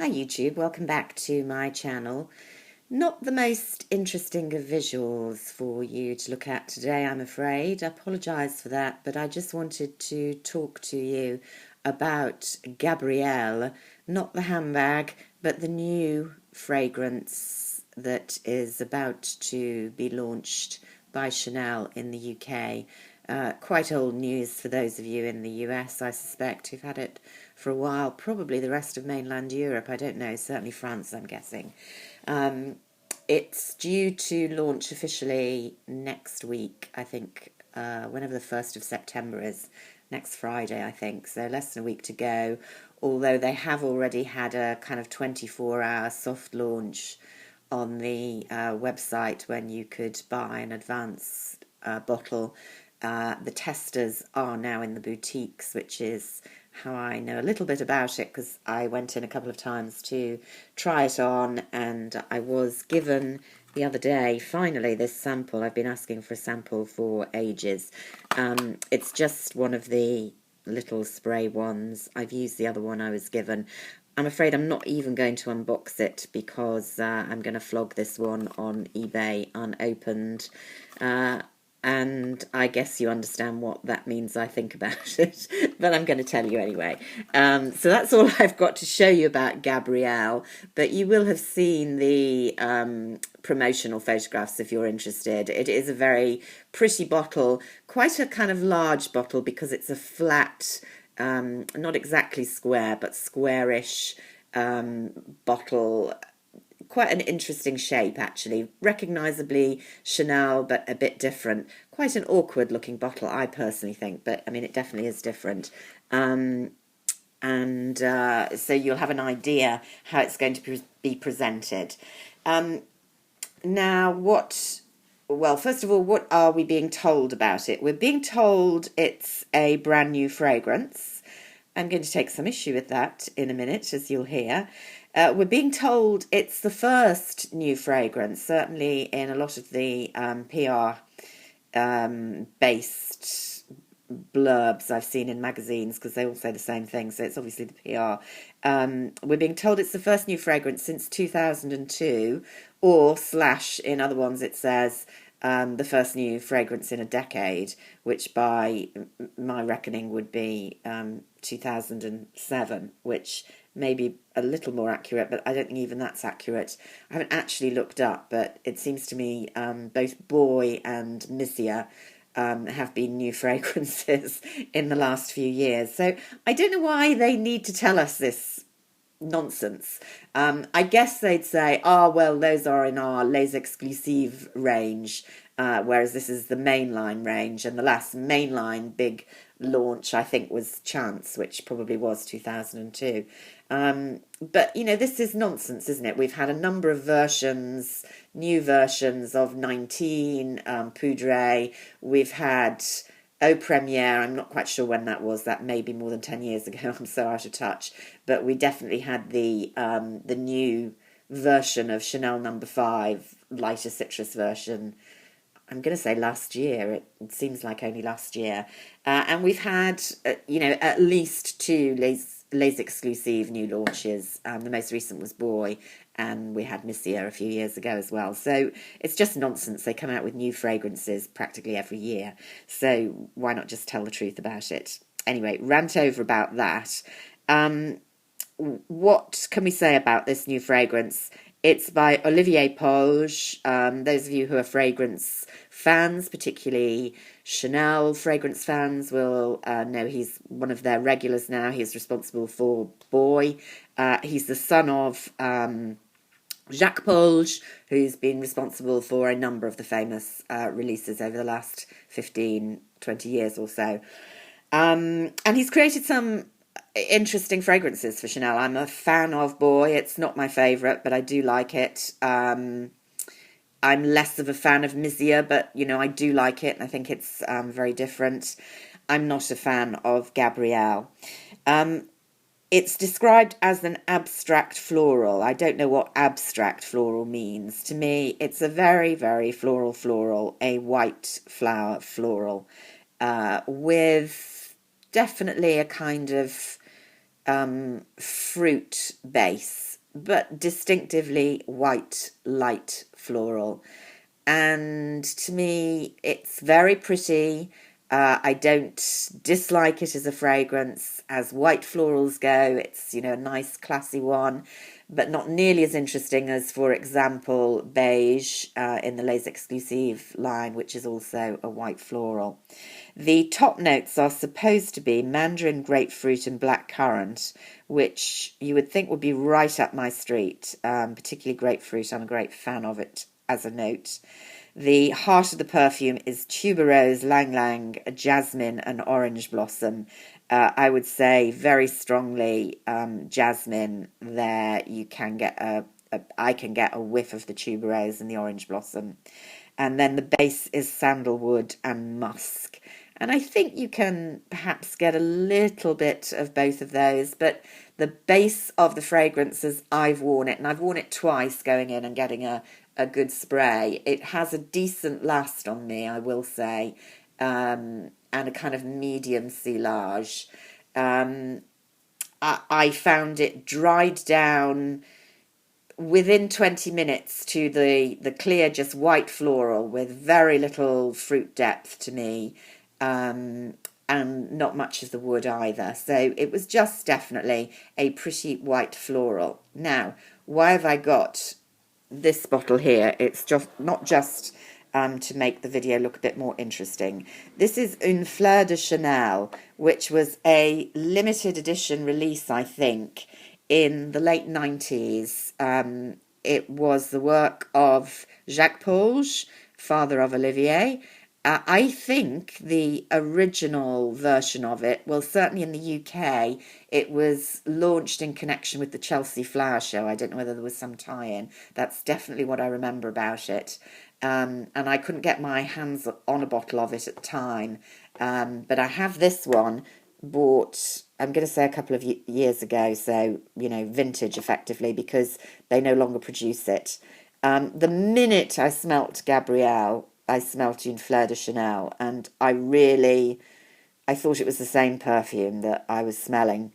Hi YouTube, welcome back to my channel. Not the most interesting of visuals for you to look at today, I'm afraid. I apologise for that, but I just wanted to talk to you about Gabrielle, not the handbag, but the new fragrance that is about to be launched by Chanel in the UK. Quite old news for those of you in the US, I suspect, who've had it for a while. Probably the rest of mainland Europe, I don't know, certainly France, I'm guessing. It's due to launch officially next week, I think, whenever the 1st of September is, next Friday, I think, so less than a week to go, although they have already had a kind of 24-hour soft launch on the website when you could buy an advance bottle. The testers are now in the boutiques, which is how I know a little bit about it, because I went in a couple of times to try it on, and I was given the other day, finally, this sample. I've been asking for a sample for ages. It's just one of the little spray ones. I've used the other one I was given. I'm afraid I'm not even going to unbox it because I'm going to flog this one on eBay unopened. And I guess you understand what that means, I think, about it, but I'm going to tell you anyway. So that's all I've got to show you about Gabrielle, but you will have seen the promotional photographs if you're interested. It is a very pretty bottle, quite a kind of large bottle because it's a flat, not exactly square, but squarish bottle. Quite an interesting shape, actually. Recognisably Chanel, but a bit different. Quite an awkward looking bottle, I personally think, but I mean, it definitely is different. So you'll have an idea how it's going to be presented. Now, well, first of all, what are we being told about it? We're being told it's a brand new fragrance. I'm going to take some issue with that in a minute, as you'll hear. We're being told it's the first new fragrance, certainly in a lot of the PR based blurbs I've seen in magazines, because they all say the same thing, so it's obviously the PR. We're being told it's the first new fragrance since 2002, or slash, in other ones it says the first new fragrance in a decade, which by my reckoning would be 2007, which may be a little more accurate, but I don't think even that's accurate. I haven't actually looked up, but it seems to me both Boy and Misia have been new fragrances in the last few years. So I don't know why they need to tell us this nonsense. I guess they'd say, well, those are in our Les Exclusives range, whereas this is the mainline range, and the last mainline big launch, I think, was Chance, which probably was 2002. But, this is nonsense, isn't it? We've had a number of versions, new versions of 19, Poudre. We've had Au Premiere, I'm not quite sure when that was. That may be more than 10 years ago. I'm so out of touch. But we definitely had the new version of Chanel Number 5, lighter citrus version. I'm going to say last year. It seems like only last year. And we've had, at least two Les Exclusives new launches. The most recent was Boy, and we had Misia a few years ago as well. So it's just nonsense. They come out with new fragrances practically every year. So why not just tell the truth about it? Anyway, rant over about that. What can we say about this new fragrance? It's by Olivier Polge. Those of you who are fragrance fans, particularly Chanel fragrance fans, will know he's one of their regulars now. He's responsible for Boy. He's the son of Jacques Polge, who's been responsible for a number of the famous releases over the last 15, 20 years or so. And he's created some interesting fragrances for Chanel. I'm a fan of Boy. It's not my favourite, but I do like it. I'm less of a fan of Misia, but, I do like it, and I think it's very different. I'm not a fan of Gabrielle. It's described as an abstract floral. I don't know what abstract floral means. To me, it's a very, very floral, a white flower floral, with definitely a kind of fruit base but distinctively white, light floral. And to me, it's very pretty. I don't dislike it as a fragrance. As white florals go, it's, a nice classy one, but not nearly as interesting as, for example, beige in the Les Exclusives line, which is also a white floral. The top notes are supposed to be mandarin, grapefruit, and black currant, which you would think would be right up my street, particularly grapefruit. I'm a great fan of it as a note. The heart of the perfume is tuberose, ylang ylang, jasmine, and orange blossom. I would say very strongly jasmine there. You can get I can get a whiff of the tuberose and the orange blossom. And then the base is sandalwood and musk. And I think you can perhaps get a little bit of both of those, but the base of the fragrance, as I've worn it, and I've worn it twice going in and getting a good spray, it has a decent last on me, I will say, and a kind of medium silage. I found it dried down within 20 minutes to the clear, just white floral with very little fruit depth to me, and not much of the wood either. So it was just definitely a pretty white floral. Now, why have I got this bottle here? It's just not just to make the video look a bit more interesting. This is Une Fleur de Chanel, which was a limited edition release, I think, in the late 90s. It was the work of Jacques Polge, father of Olivier. I think the original version of it, well, certainly in the UK, it was launched in connection with the Chelsea Flower Show. I don't know whether there was some tie-in. That's definitely what I remember about it. And I couldn't get my hands on a bottle of it at the time. But I have this one bought, I'm going to say a couple of years ago, so, vintage effectively, because they no longer produce it. The minute I smelt Gabrielle, I smelt Une Fleur de Chanel, and I thought it was the same perfume that I was smelling.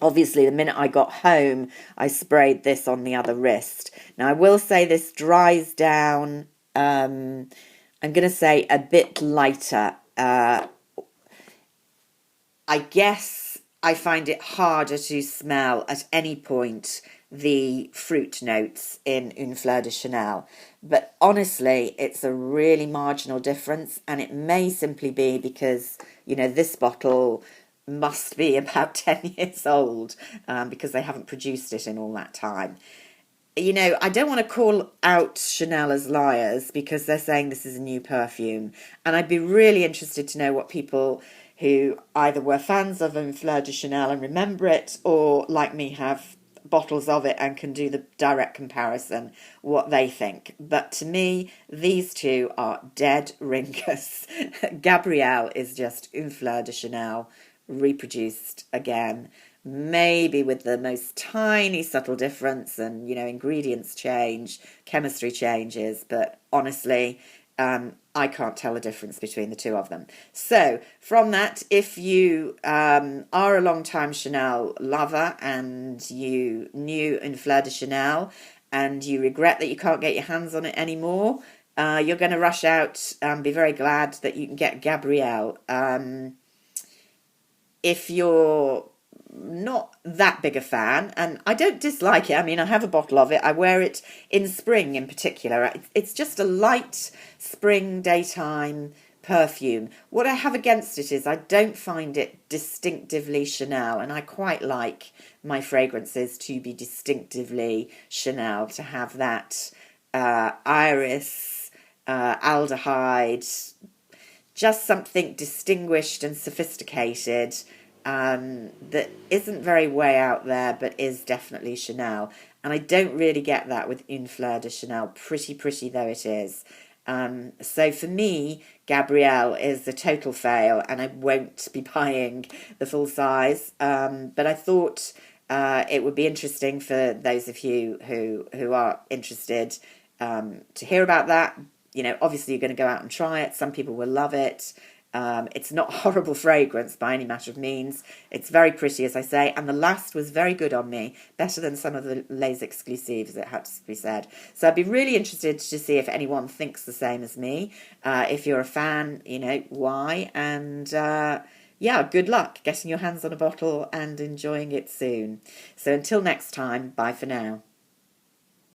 Obviously, the minute I got home, I sprayed this on the other wrist. Now, I will say this dries down, I'm going to say a bit lighter. I guess I find it harder to smell at any point the fruit notes in Une Fleur de Chanel. But honestly, it's a really marginal difference, and it may simply be because, this bottle must be about 10 years old, because they haven't produced it in all that time. I don't want to call out Chanel as liars because they're saying this is a new perfume. And I'd be really interested to know what people who either were fans of Une Fleur de Chanel and remember it, or like me have bottles of it and can do the direct comparison, what they think. But to me, these two are dead ringers. Gabrielle is just Une Fleur de Chanel reproduced again, maybe with the most tiny subtle difference, and ingredients change, chemistry changes, but honestly I can't tell the difference between the two of them. So from that, if you are a long-time Chanel lover and you knew Une Fleur de Chanel and you regret that you can't get your hands on it anymore, you're going to rush out and be very glad that you can get Gabrielle. If you're not that big a fan, and I don't dislike it, I mean, I have a bottle of it, I wear it in spring in particular. It's just a light spring daytime perfume. What I have against it is I don't find it distinctively Chanel, and I quite like my fragrances to be distinctively Chanel, to have that iris, aldehyde, just something distinguished and sophisticated, that isn't very way out there, but is definitely Chanel. And I don't really get that with Une Fleur de Chanel, pretty though it is. So for me, Gabrielle is a total fail, and I won't be buying the full size. But I thought it would be interesting for those of you who are interested to hear about that. Obviously you're going to go out and try it. Some people will love it. It's not horrible fragrance by any matter of means. It's very pretty, as I say, and the last was very good on me, better than some of the Les Exclusives, it had to be said. So I'd be really interested to see if anyone thinks the same as me. If you're a fan, why? And yeah, good luck getting your hands on a bottle and enjoying it soon. So until next time, bye for now.